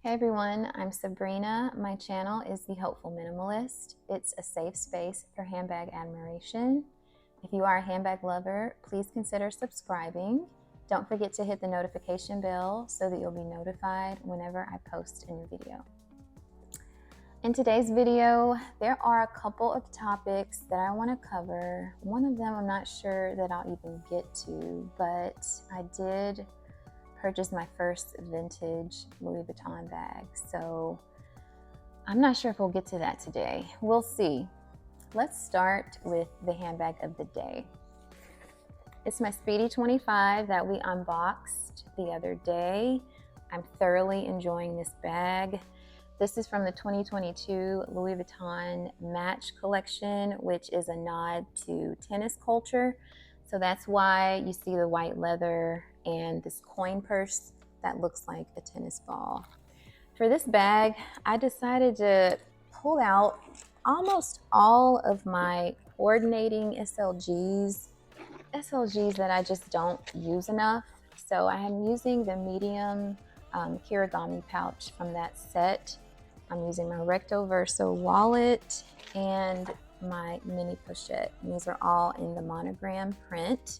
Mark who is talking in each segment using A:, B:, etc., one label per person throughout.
A: Hey everyone, I'm Sabrina. My channel is The Hopeful Minimalist. It's a safe space for handbag admiration. If you are a handbag lover, please consider subscribing. Don't forget to hit the notification bell so that you'll be notified whenever I post a new video. In today's video, there are a couple of topics that I want to cover. One of them I'm not sure that I'll even get to, but I did purchased my first vintage Louis Vuitton bag. So I'm not sure if we'll get to that today. We'll see. Let's start with the handbag of the day. It's my Speedy 25 that we unboxed the other day. I'm thoroughly enjoying this bag. This is from the 2022 Louis Vuitton Match collection, which is a nod to tennis culture. So that's why you see the white leather and this coin purse that looks like a tennis ball. For this bag, I decided to pull out almost all of my coordinating SLGs that I just don't use enough. So I am using the medium Kirigami pouch from that set. I'm using my Recto Verso wallet and my mini pochette. And these are all in the monogram print.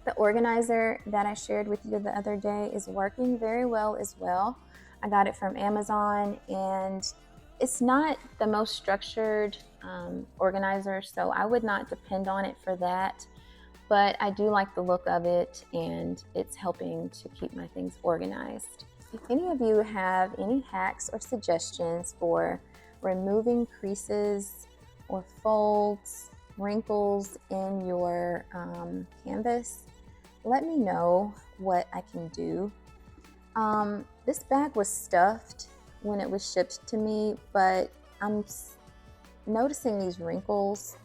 A: The organizer that I shared with you the other day is working very well as well. I got it from Amazon and it's not the most structured organizer, so I would not depend on it for that. But I do like the look of it and it's helping to keep my things organized. If any of you have any hacks or suggestions for removing creases or folds, wrinkles in your canvas, let me know what I can do. This bag was stuffed when it was shipped to me, but I'm noticing these wrinkles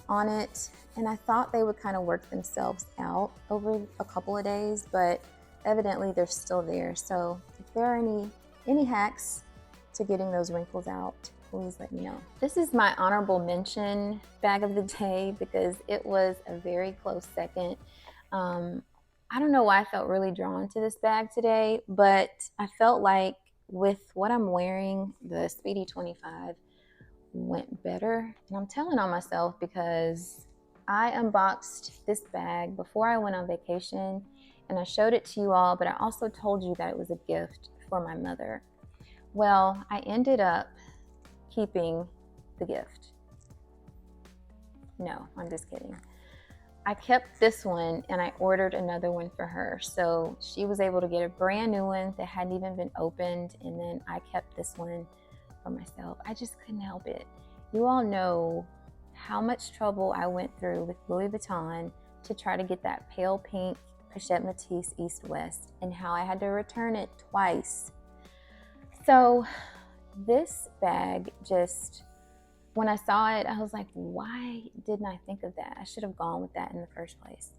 A: on it, and I thought they would kind of work themselves out over a couple of days, but evidently they're still there. So if there are any hacks to getting those wrinkles out, please let me know. This is my honorable mention bag of the day because it was a very close second. I don't know why I felt really drawn to this bag today, but I felt like with what I'm wearing, the Speedy 25 went better. And I'm telling on myself because I unboxed this bag before I went on vacation and I showed it to you all, but I also told you that it was a gift for my mother. Well, I ended up keeping the gift. No, I'm just kidding. I kept this one and I ordered another one for her. So she was able to get a brand new one that hadn't even been opened. And then I kept this one for myself. I just couldn't help it. You all know how much trouble I went through with Louis Vuitton to try to get that pale pink Pochette Matisse East West and how I had to return it twice. So this bag just, when I saw it, I was like, why didn't I think of that? I should have gone with that in the first place.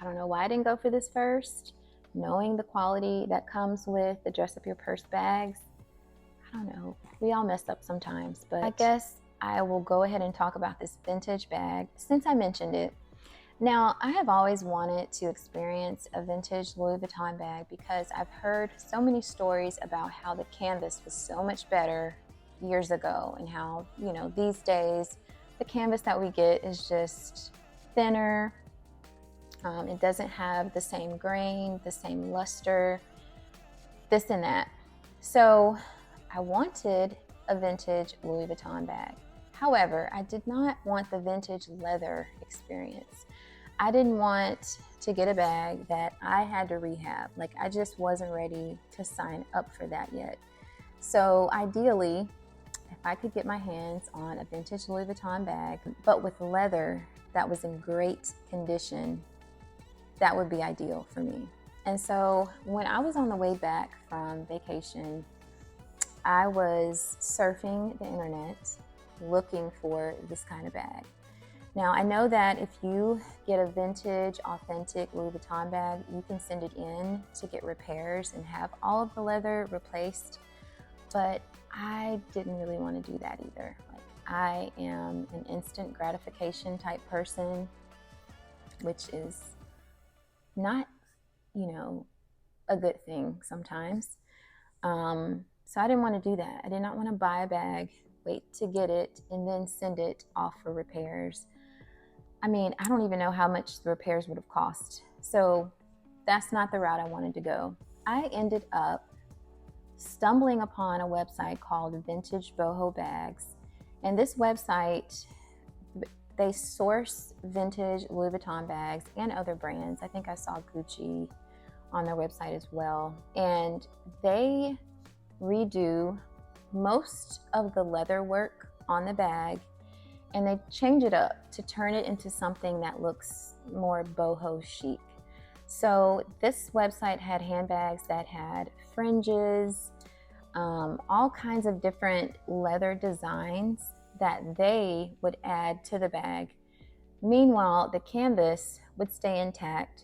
A: I don't know why I didn't go for this first, knowing the quality that comes with the Dress Up Your Purse bags. I don't know. We all mess up sometimes, but I guess I will go ahead and talk about this vintage bag since I mentioned it. Now, I have always wanted to experience a vintage Louis Vuitton bag because I've heard so many stories about how the canvas was so much better years ago and how, you know, these days the canvas that we get is just thinner. It doesn't have the same grain, the same luster, this and that. So I wanted a vintage Louis Vuitton bag. However, I did not want the vintage leather experience. I didn't want to get a bag that I had to rehab. Like, I just wasn't ready to sign up for that yet. So ideally, if I could get my hands on a vintage Louis Vuitton bag, but with leather that was in great condition, that would be ideal for me. And so when I was on the way back from vacation, I was surfing the internet looking for this kind of bag. Now, I know that if you get a vintage, authentic Louis Vuitton bag, you can send it in to get repairs and have all of the leather replaced, but I didn't really want to do that either. Like, I am an instant gratification type person, which is not, you know, a good thing sometimes. So I didn't want to do that. I did not want to buy a bag, wait to get it, and then send it off for repairs. I mean, I don't even know how much the repairs would have cost. So that's not the route I wanted to go. I ended up stumbling upon a website called Vintage Boho Bags. And this website, they source vintage Louis Vuitton bags and other brands. I think I saw Gucci on their website as well. And they redo most of the leather work on the bag, and they change it up to turn it into something that looks more boho chic. So this website had handbags that had fringes, all kinds of different leather designs that they would add to the bag. Meanwhile, the canvas would stay intact.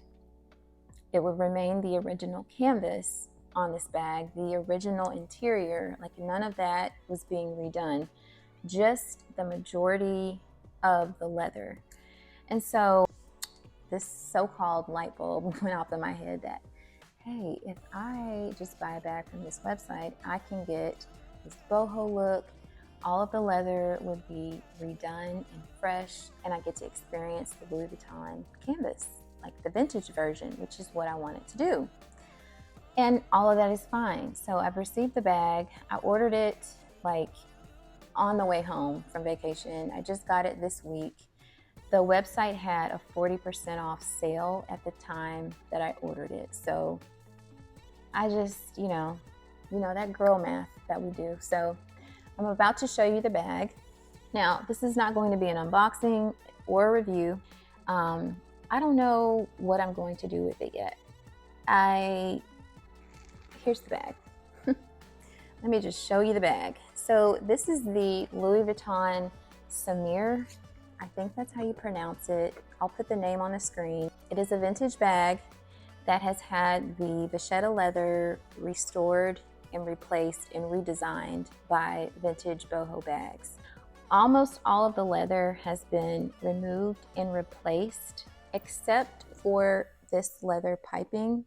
A: It would remain the original canvas on this bag, the original interior, like none of that was being redone, just the majority of the leather. And so this so-called light bulb went off in my head that, hey, if I just buy a bag from this website, I can get this boho look. All of the leather would be redone and fresh, and I get to experience the Louis Vuitton canvas, like the vintage version, which is what I wanted to do. And all of that is fine. So I've received the bag. I ordered it like on the way home from vacation. I just got it this week. The website had a 40% off sale at the time that I ordered it. So I just, you know that girl math that we do. So I'm about to show you the bag. Now, this is not going to be an unboxing or a review. I don't know what I'm going to do with it yet. Here's the bag. Let me just show you the bag. So this is the Louis Vuitton Saumur. I think that's how you pronounce it. I'll put the name on the screen. It is a vintage bag that has had the Vachetta leather restored and replaced and redesigned by Vintage Boho Bags. Almost all of the leather has been removed and replaced, except for this leather piping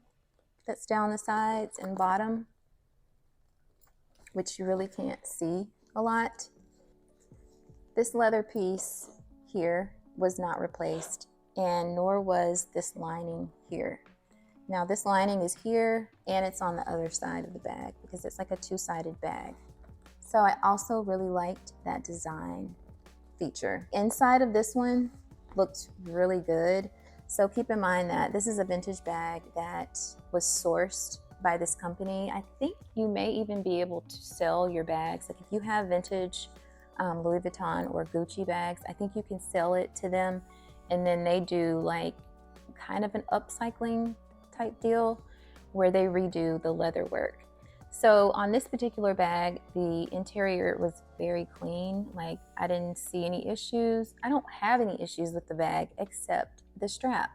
A: that's down the sides and bottom, which you really can't see a lot. This leather piece here was not replaced, and nor was this lining here. Now this lining is here, and it's on the other side of the bag because it's like a two-sided bag. So I also really liked that design feature. Inside of this one looked really good. So keep in mind that this is a vintage bag that was sourced by this company. I think you may even be able to sell your bags. Like if you have vintage Louis Vuitton or Gucci bags, I think you can sell it to them, and then they do like kind of an upcycling type deal where they redo the leather work. So on this particular bag, the interior was very clean. Like I didn't see any issues. I don't have any issues with the bag except the strap.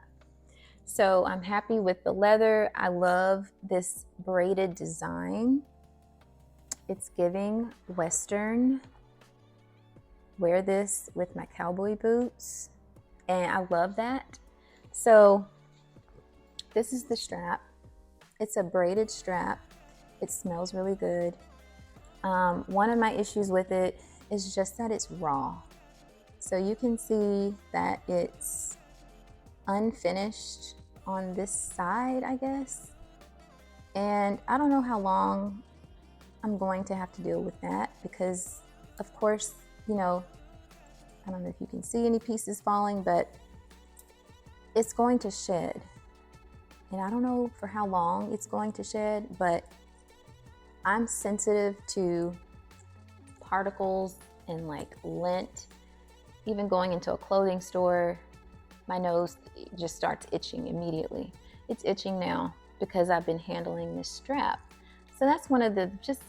A: So I'm happy with the leather. I love this braided design. It's giving Western. Wear this with my cowboy boots, and I love that. So this is the strap. It's a braided strap. It smells really good. One of my issues with it is just that it's raw. So you can see that it's unfinished on this side, I guess. And I don't know how long I'm going to have to deal with that because, of course, I don't know if you can see any pieces falling, but it's going to shed. And I don't know for how long it's going to shed, but I'm sensitive to particles and like lint. Even going into a clothing store, my nose just starts itching immediately. It's itching now because I've been handling this strap. So that's one of the just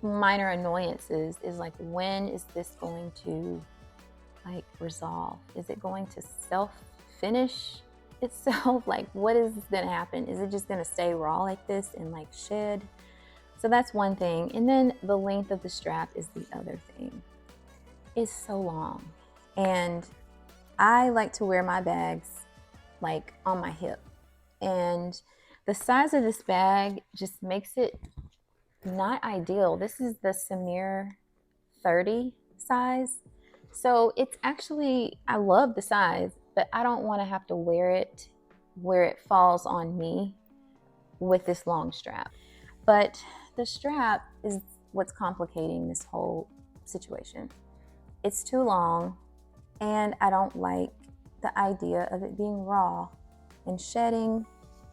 A: minor annoyances, is like, when is this going to like resolve? Is it going to self-finish itself? Like, what is going to happen? Is it just going to stay raw like this and like shed? So that's one thing. And then the length of the strap is the other thing. It's so long. And I like to wear my bags like on my hip. And the size of this bag just makes it not ideal. This is the Saumur 30 size. So it's actually, I love the size, but I don't want to have to wear it where it falls on me with this long strap. But the strap is what's complicating this whole situation. It's too long, and I don't like the idea of it being raw and shedding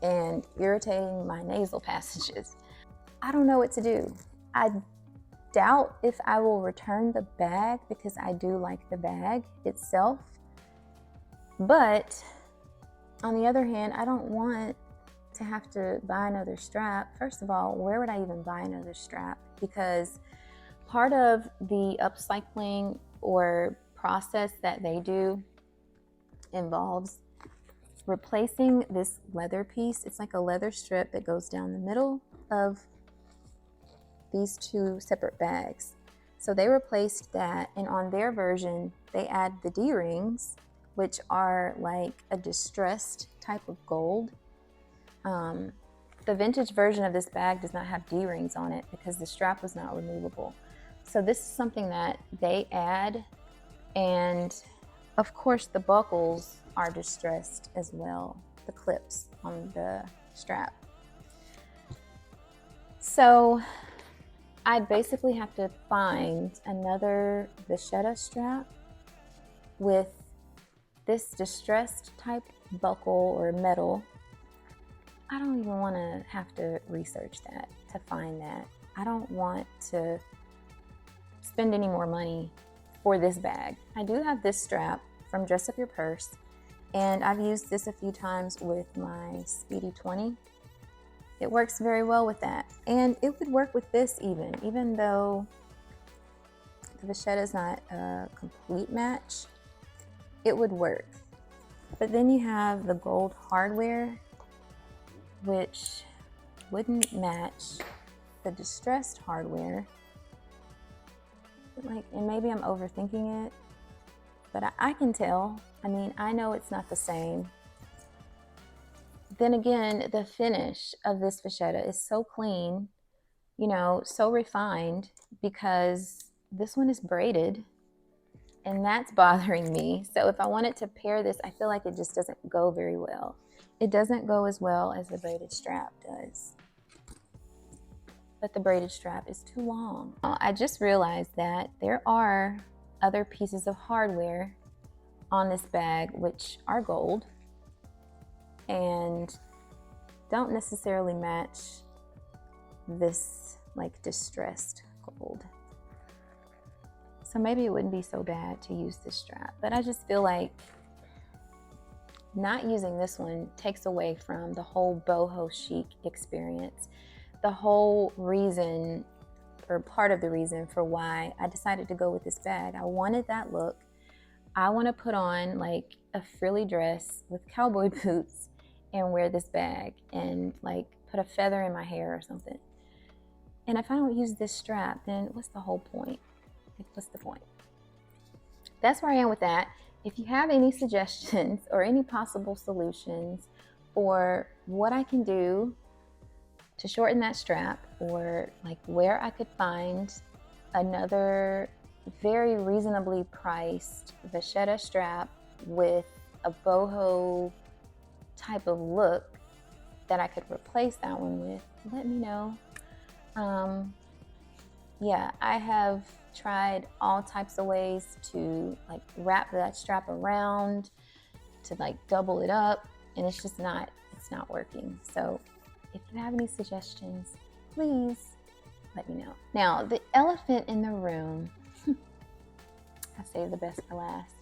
A: and irritating my nasal passages. I don't know what to do. I doubt if I will return the bag because I do like the bag itself. But on the other hand, I don't want to have to buy another strap. First of all, where would I even buy another strap? Because part of the upcycling or process that they do involves replacing this leather piece. It's like a leather strip that goes down the middle of these two separate bags. So they replaced that, and on their version, they add the D-rings, which are like a distressed type of gold. The vintage version of this bag does not have D-rings on it because the strap was not removable. So this is something that they add, and of course the buckles are distressed as well, the clips on the strap. So I'd basically have to find another Vachetta strap with this distressed type buckle or metal. I don't even want to have to research that to find that. I don't want to spend any more money for this bag. I do have this strap from Dress Up Your Purse, and I've used this a few times with my Speedy 20. It works very well with that, and it would work with this even though the Vachetta is not a complete match. It would work. But then you have the gold hardware, which wouldn't match the distressed hardware. And maybe I'm overthinking it, but I can tell. I mean, I know it's not the same. Then again, the finish of this Vachetta is so clean, you know, so refined, because this one is braided, and that's bothering me. So if I wanted to pair this, I feel like it just doesn't go very well. It doesn't go as well as the braided strap does. But the braided strap is too long. I just realized that there are other pieces of hardware on this bag which are gold and don't necessarily match this like distressed gold. So maybe it wouldn't be so bad to use this strap, but I just feel like not using this one takes away from the whole boho chic experience. The whole reason, or part of the reason for why I decided to go with this bag. I wanted that look. I want to put on like a frilly dress with cowboy boots and wear this bag and like put a feather in my hair or something. And if I don't use this strap, then what's the whole point? Like, what's the point? That's where I am with that. If you have any suggestions or any possible solutions or what I can do to shorten that strap, or like where I could find another very reasonably priced Vachetta strap with a boho type of look that I could replace that one with, let me know. Yeah, I have tried all types of ways to like wrap that strap around, to like double it up, and it's just not, it's not working. So if you have any suggestions, please let me know. Now, the elephant in the room, I saved the best for last.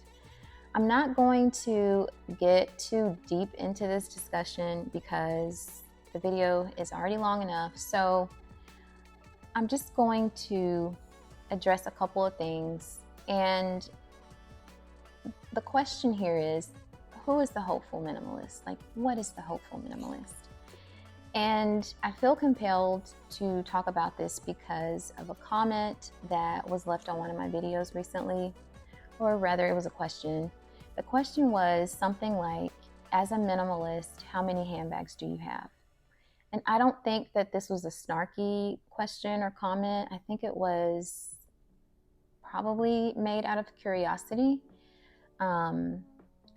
A: I'm not going to get too deep into this discussion because the video is already long enough. So I'm just going to address a couple of things. And the question here is, who is the hopeful minimalist? Like, what is the hopeful minimalist? And I feel compelled to talk about this because of a comment that was left on one of my videos recently, or rather it was a question. The question was something like, as a minimalist, how many handbags do you have? And I don't think that this was a snarky question or comment. I think it was probably made out of curiosity. And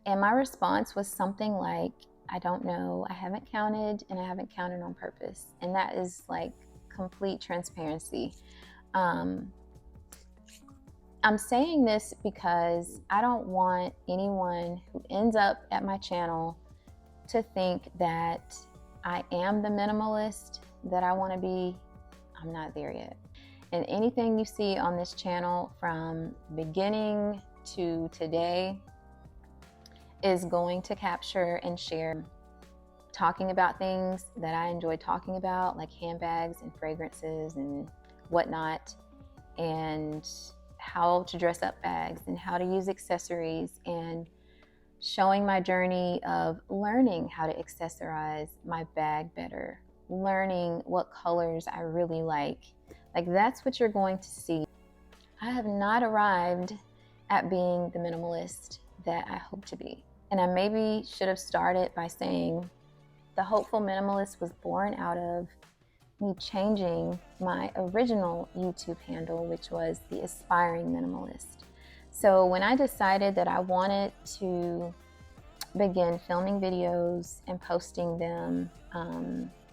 A: my response was something like, I don't know, I haven't counted, and I haven't counted on purpose. And that is like complete transparency. I'm saying this because I don't want anyone who ends up at my channel to think that I am the minimalist that I want to be. I'm not there yet. And anything you see on this channel from beginning to today is going to capture and share talking about things that I enjoy talking about, like handbags and fragrances and whatnot, and how to dress up bags and how to use accessories, and showing my journey of learning how to accessorize my bag better, learning what colors I really like. Like, that's what you're going to see. I have not arrived at being the minimalist that I hope to be. And I maybe should have started by saying the Hopeful Minimalist was born out of me changing my original YouTube handle, which was the Aspiring Minimalist. So when I decided that I wanted to begin filming videos and posting them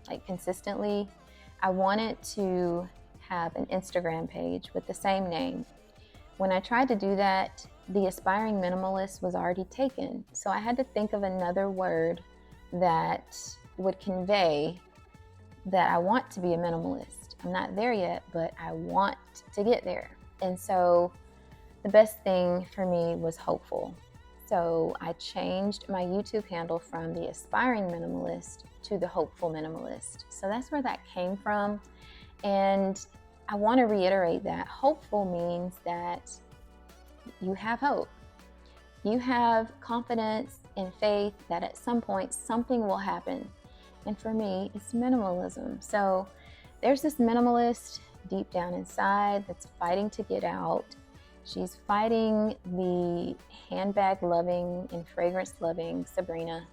A: like consistently, I wanted to have an Instagram page with the same name. When I tried to do that, the Aspiring Minimalist was already taken. So I had to think of another word that would convey that I want to be a minimalist. I'm not there yet, but I want to get there. And so the best thing for me was hopeful. So I changed my YouTube handle from the Aspiring Minimalist to the Hopeful Minimalist. So that's where that came from. And I want to reiterate that hopeful means that you have hope. You have confidence and faith that at some point something will happen. And for me, it's minimalism. So there's this minimalist deep down inside that's fighting to get out. She's fighting the handbag loving and fragrance loving Sabrina.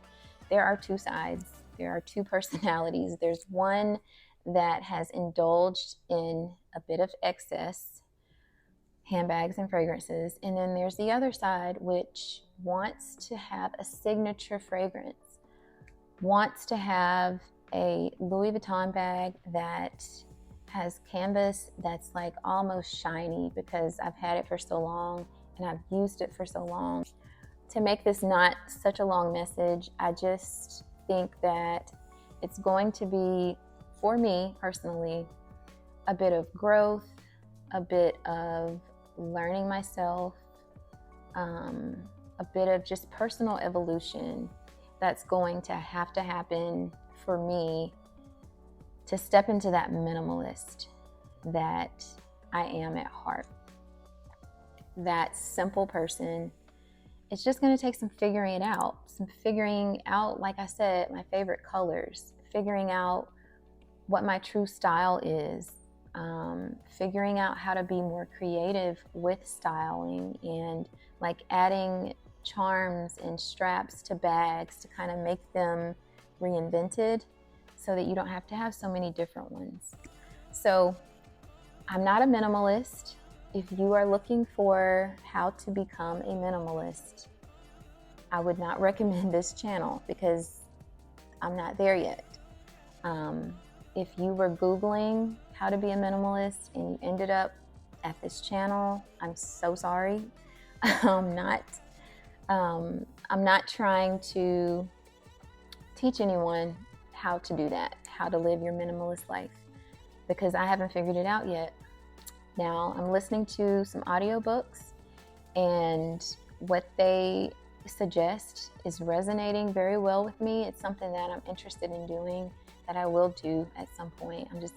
A: There are two sides. There are two personalities. There's one that has indulged in a bit of excess handbags and fragrances. And then there's the other side, which wants to have a signature fragrance, wants to have a Louis Vuitton bag that has canvas that's like almost shiny because I've had it for so long and I've used it for so long. To make this not such a long message, I just think that it's going to be, for me personally, a bit of growth, a bit of learning myself, a bit of just personal evolution that's going to have to happen for me to step into that minimalist that I am at heart. That simple person. It's just going to take some figuring it out. Some figuring out, like I said, my favorite colors, figuring out what my true style is, figuring out how to be more creative with styling, and like adding charms and straps to bags to kind of make them reinvented so that you don't have to have so many different ones. So I'm not a minimalist. If you are looking for how to become a minimalist, I would not recommend this channel because I'm not there yet. If you were Googling how to be a minimalist and you ended up at this channel, I'm so sorry. I'm not trying to teach anyone how to do that, how to live your minimalist life, because I haven't figured it out yet. Now I'm listening to some audiobooks, and what they suggest is resonating very well with me. It's something that I'm interested in doing, that I will do at some point. I'm just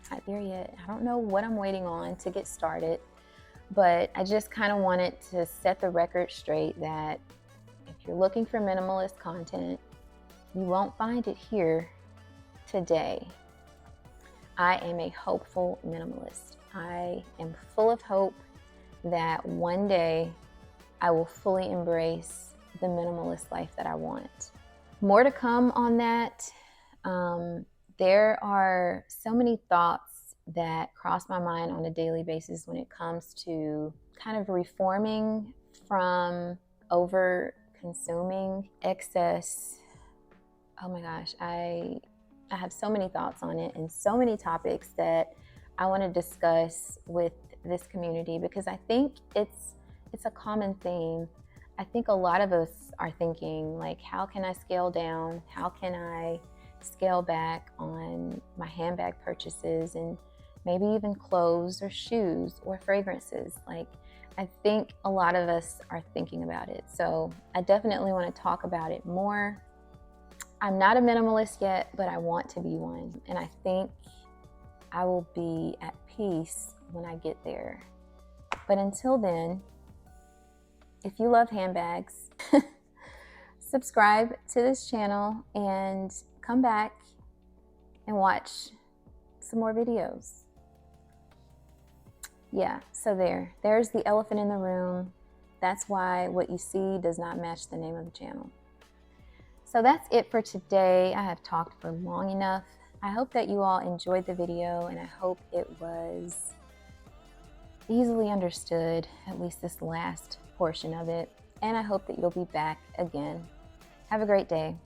A: not there yet. I don't know what I'm waiting on to get started, but I just kind of wanted to set the record straight that if you're looking for minimalist content, you won't find it here today. I am a hopeful minimalist. I am full of hope that one day I will fully embrace the minimalist life that I want. More to come on that. There are so many thoughts that cross my mind on a daily basis when it comes to kind of reforming from over consuming excess. Oh my gosh, I have so many thoughts on it and so many topics that I want to discuss with this community, because I think it's a common theme. I think a lot of us are thinking, like, how can I scale down? How can I scale back on my handbag purchases, and maybe even clothes or shoes or fragrances? Like, I think a lot of us are thinking about it. So I definitely want to talk about it more. I'm not a minimalist yet, but I want to be one. And I think I will be at peace when I get there. But until then, if you love handbags, subscribe to this channel and come back and watch some more videos. Yeah, so there's the elephant in the room. That's why what you see does not match the name of the channel. So that's it for today. I have talked for long enough. I hope that you all enjoyed the video, and I hope it was easily understood, at least this last portion of it. And I hope that you'll be back again. Have a great day.